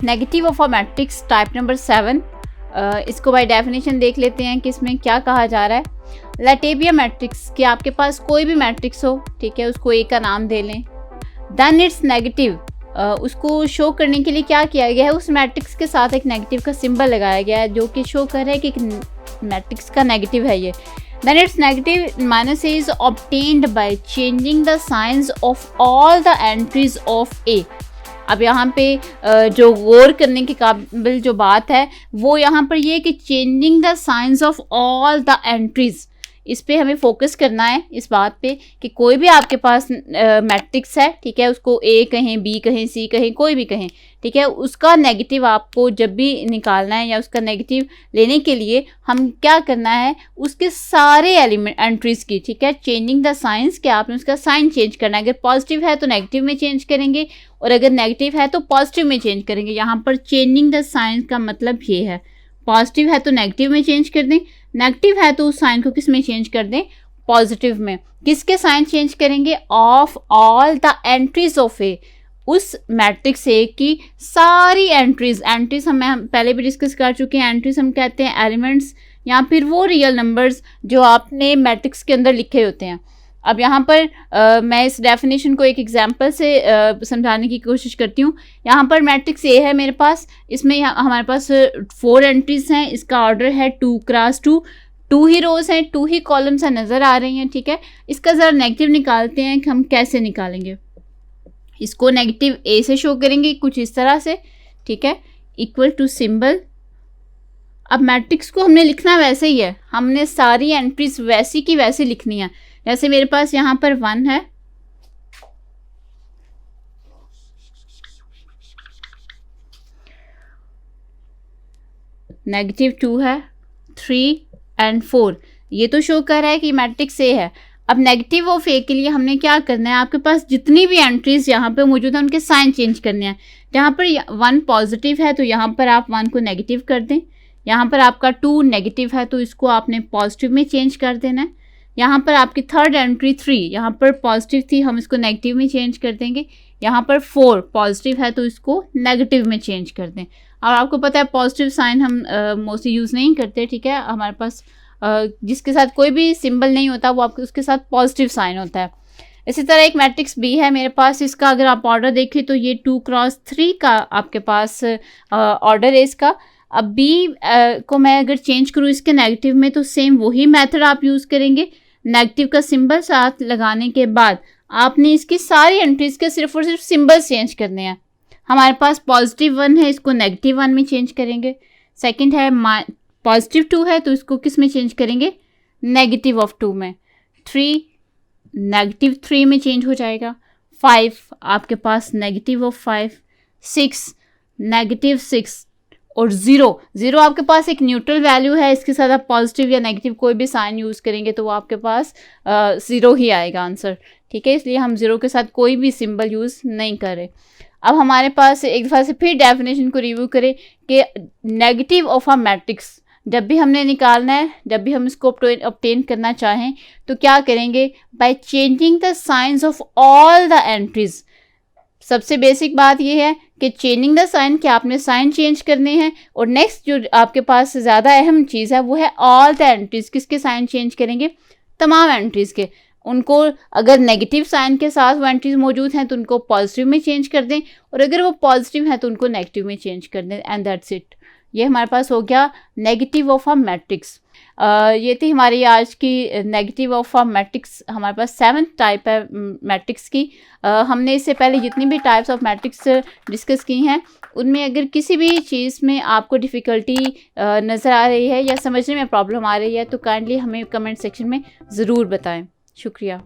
Negative of a matrix type number 7, इसको by definition देख लेते हैं कि इसमें क्या कहा जा रहा है। Let A be a matrix, कि आपके पास कोई भी मैट्रिक्स हो, ठीक है, उसको ए का नाम दे लें। देन इट्स नेगेटिव, उसको शो करने के लिए क्या किया गया है, उस मैट्रिक्स के साथ एक नेगेटिव का सिंबल लगाया गया है जो कि शो कर रहा है कि मैट्रिक्स का नेगेटिव है ये। Then its negative minus A is obtained by changing the signs of all the entries of A। अब यहाँ पे जो गौर करने के काबिल जो बात है वो यहाँ पर ये कि changing the science of all the entries, इस पे हमें फोकस करना है, इस बात पे कि कोई भी आपके पास मैट्रिक्स है, ठीक है, उसको ए कहें, बी कहें, सी कहें, कोई भी कहें, ठीक है, उसका नेगेटिव आपको जब भी निकालना है या उसका नेगेटिव लेने के लिए हम क्या करना है, उसके सारे एलिमेंट एंट्रीज की, ठीक है, चेंजिंग द साइंस, कि आपने उसका साइन चेंज करना है। अगर पॉजिटिव है तो नेगेटिव में चेंज करेंगे और अगर नेगेटिव है तो पॉजिटिव में चेंज करेंगे। यहाँ पर चेंजिंग द साइंस का मतलब ये है, पॉजिटिव है तो नेगेटिव में चेंज कर दें, नेगेटिव है तो उस साइन को किस में चेंज कर दें, पॉजिटिव में। किसके साइन चेंज करेंगे, of all the entries of A, उस मैट्रिक्स ए की सारी एंट्रीज हम पहले भी डिस्कस कर चुके हैं। एंट्रीज हम कहते हैं एलिमेंट्स या फिर वो रियल नंबर्स जो आपने मैट्रिक्स के अंदर लिखे होते हैं। अब यहाँ पर मैं इस डेफिनेशन को एक एग्जांपल से समझाने की कोशिश करती हूँ। यहाँ पर मैट्रिक्स ए है मेरे पास, इसमें हमारे पास 4 एंट्रीज हैं, इसका ऑर्डर है 2 क्रॉस 2, 2 ही रोज हैं, 2 ही कॉलम्स हैं, नज़र आ रही हैं, ठीक है। इसका ज़रा नेगेटिव निकालते हैं कि हम कैसे निकालेंगे। इसको नेगेटिव ए से शो करेंगे कुछ इस तरह से, ठीक है, इक्वल टू सिंबल। अब मैट्रिक्स को हमने लिखना वैसे ही है, हमने सारी एंट्रीज वैसी की वैसी लिखनी है। जैसे मेरे पास यहाँ पर 1 है, नेगेटिव 2 है, 3 एंड 4, ये तो शो कर रहा है कि मैट्रिक्स ए है। अब नेगेटिव ऑफ ए के लिए हमने क्या करना है, आपके पास जितनी भी एंट्रीज यहाँ पे मौजूद है उनके साइन चेंज करने हैं। जहाँ पर 1 पॉजिटिव है तो यहाँ पर आप 1 को नेगेटिव कर दें, यहाँ पर आपका 2 नेगेटिव है तो इसको आपने पॉजिटिव में चेंज कर देना है। यहाँ पर आपकी थर्ड एंट्री 3, यहाँ पर पॉजिटिव थी, हम इसको नेगेटिव में चेंज कर देंगे। यहाँ पर 4 पॉजिटिव है तो इसको नेगेटिव में चेंज कर दें। और आपको पता है पॉजिटिव साइन हम मोस्टली यूज़ नहीं करते, ठीक है, हमारे पास जिसके साथ कोई भी सिंबल नहीं होता वो आपके उसके साथ पॉजिटिव साइन होता है। इसी तरह एक मैट्रिक्स बी है मेरे पास, इसका अगर आप ऑर्डर देखें तो ये 2 क्रॉस 3 का आपके पास ऑर्डर है इसका। अब बी को मैं अगर चेंज करूँ इसके नेगेटिव में तो सेम वही मेथड आप यूज़ करेंगे। नेगेटिव का सिंबल साथ लगाने के बाद आपने इसकी सारी एंट्रीज के सिर्फ और सिर्फ सिंबल चेंज करने हैं। हमारे पास पॉजिटिव 1 है, इसको नेगेटिव 1 में चेंज करेंगे। सेकंड है पॉजिटिव 2 है तो इसको किस में चेंज करेंगे, नेगेटिव ऑफ 2 में। 3 नेगेटिव 3 में चेंज हो जाएगा। 5 आपके पास नेगेटिव ऑफ 5, 6 नेगेटिव 6 और 0 आपके पास एक न्यूट्रल वैल्यू है, इसके साथ आप पॉजिटिव या नेगेटिव कोई भी साइन यूज़ करेंगे तो वो आपके पास 0 ही आएगा आंसर, ठीक है, इसलिए हम 0 के साथ कोई भी सिंबल यूज़ नहीं करें। अब हमारे पास एक दफ़ा से फिर डेफिनेशन को रिव्यू करें कि नेगेटिव ऑफ अ मैट्रिक्स जब भी हमने निकालना है, जब भी हम इसको ऑब्टेन करना चाहें तो क्या करेंगे, by changing the science of all the entries. सबसे बेसिक बात यह है कि चेंजिंग द साइन, कि आपने साइन चेंज करने हैं। और नेक्स्ट जो आपके पास ज़्यादा अहम चीज़ है वो है ऑल द एंट्रीज। किसके साइन चेंज करेंगे, तमाम एंट्रीज़ के। उनको अगर नेगेटिव साइन के साथ वो एंट्रीज मौजूद हैं तो उनको पॉजिटिव में चेंज कर दें, और अगर वो पॉजिटिव हैं तो उनको नेगेटिव में चेंज कर दें, एंड दैट्स इट। ये हमारे पास हो गया नेगेटिव ऑफ अ मैट्रिक्स। ये थी हमारी आज की नेगेटिव ऑफ अ मैट्रिक्स। हमारे पास 7 टाइप है मैट्रिक्स की। हमने इससे पहले जितनी भी टाइप्स ऑफ मैट्रिक्स डिस्कस की हैं उनमें अगर किसी भी चीज़ में आपको डिफ़िकल्टी नज़र आ रही है या समझने में प्रॉब्लम आ रही है तो काइंडली हमें कमेंट सेक्शन में ज़रूर बताएं। शुक्रिया।